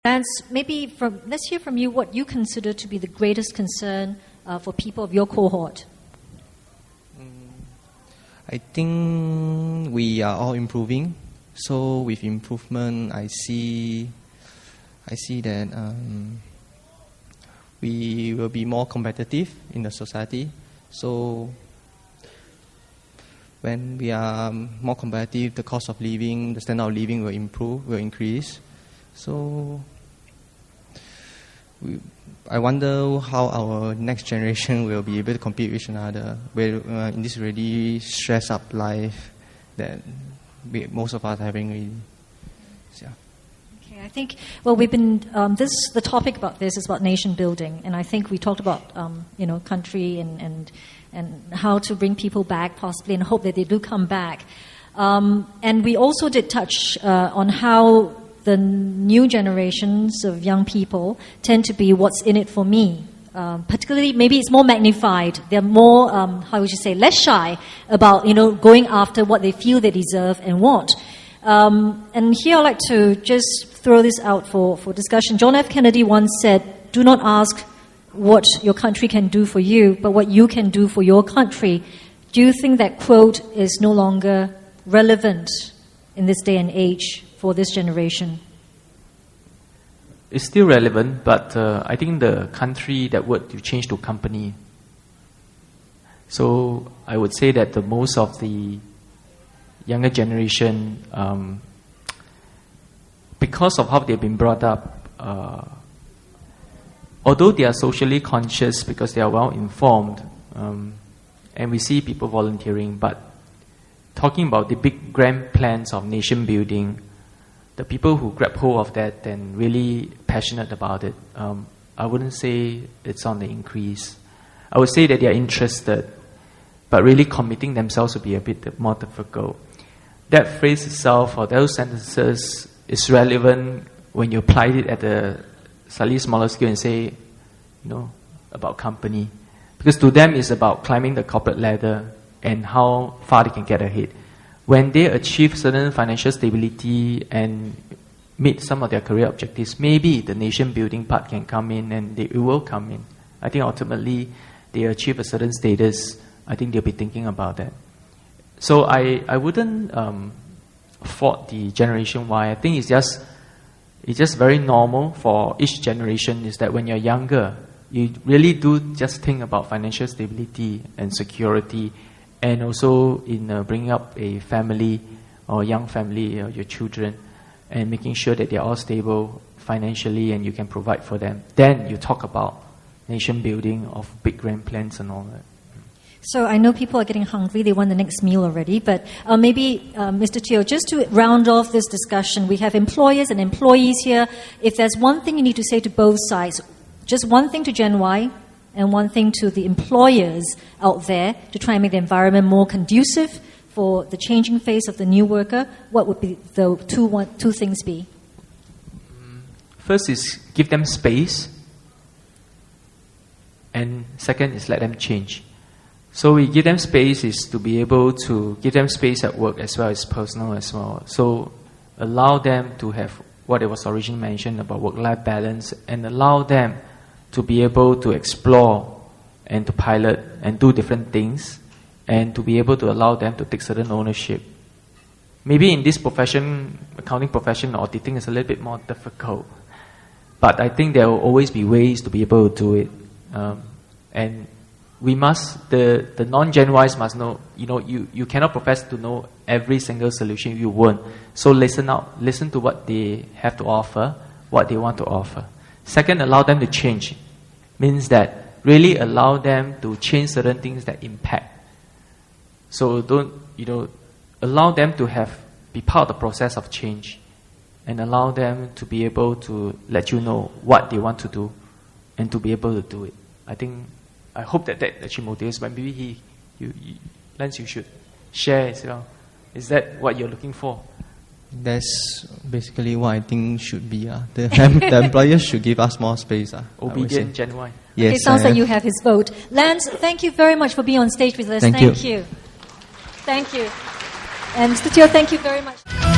Lance, let's hear from you what you consider to be the greatest concern for people of your cohort. I think we are all improving. So with improvement, I see that we will be more competitive in the society. So when we are more competitive, the cost of living, the standard of living will increase. So I wonder how our next generation will be able to compete with each another in this really stressed up life that most of us are having really. Yeah. Okay, I think we've been the topic about this is about nation building, and I think we talked about country and how to bring people back possibly, and hope that they do come back. And we also did touch on how the new generations of young people tend to be what's in it for me. Particularly, maybe it's more magnified. They're more, less shy about, going after what they feel they deserve and want. And here I'd like to just throw this out for discussion. John F. Kennedy once said, "Do not ask what your country can do for you, but what you can do for your country." Do you think that quote is no longer relevant in this day and age for this generation? It's still relevant, but I think the country, that word, you change to company. So I would say that the most of the younger generation, because of how they've been brought up, although they are socially conscious because they are well informed, and we see people volunteering, but talking about the big grand plans of nation building, the people who grab hold of that and really passionate about it, I wouldn't say it's on the increase. I would say that they are interested, but really committing themselves would be a bit more difficult. That phrase itself, or those sentences, is relevant when you apply it at a slightly smaller scale and say, about company. Because to them it's about climbing the corporate ladder and how far they can get ahead. When they achieve certain financial stability and meet some of their career objectives, maybe the nation building part can come in, and it will come in. I think ultimately they achieve a certain status, I think they'll be thinking about that. So I wouldn't fault the generation Y. I think it's just very normal for each generation, is that when you're younger, you really do just think about financial stability and security, and also in bringing up a family or young family, or your children, and making sure that they're all stable financially and you can provide for them. Then you talk about nation building of big grand plans and all that. So I know people are getting hungry, they want the next meal already, but maybe, Mr. Teo, just to round off this discussion, we have employers and employees here. If there's one thing you need to say to both sides, just one thing to Gen Y, and one thing to the employers out there to try and make the environment more conducive for the changing face of the new worker, what would be the two things be? First is give them space, and second is let them change. So we give them space is to be able to give them space at work as well as personal as well. So allow them to have what it was originally mentioned about work-life balance, and allow them to be able to explore and to pilot and do different things, and to be able to allow them to take certain ownership. Maybe in this profession, accounting profession, auditing is a little bit more difficult, but I think there will always be ways to be able to do it. And we must, the non-Gen Ys must know, you cannot profess to know every single solution, you won't. So listen out, listen to what they have to offer, what they want to offer. Second, allow them to change. Means that really allow them to change certain things that impact. So don't, allow them to be part of the process of change, and allow them to be able to let you know what they want to do and to be able to do it. I hope that actually motivates, but maybe Lance, you should share as well. Is that what you're looking for? That's basically what I think should be. The employers should give us more space. Obedient Gen Y. Yes, it sounds like you have his vote. Lance, thank you very much for being on stage with us. Thank you. Thank you. And Mr. Teo, thank you very much.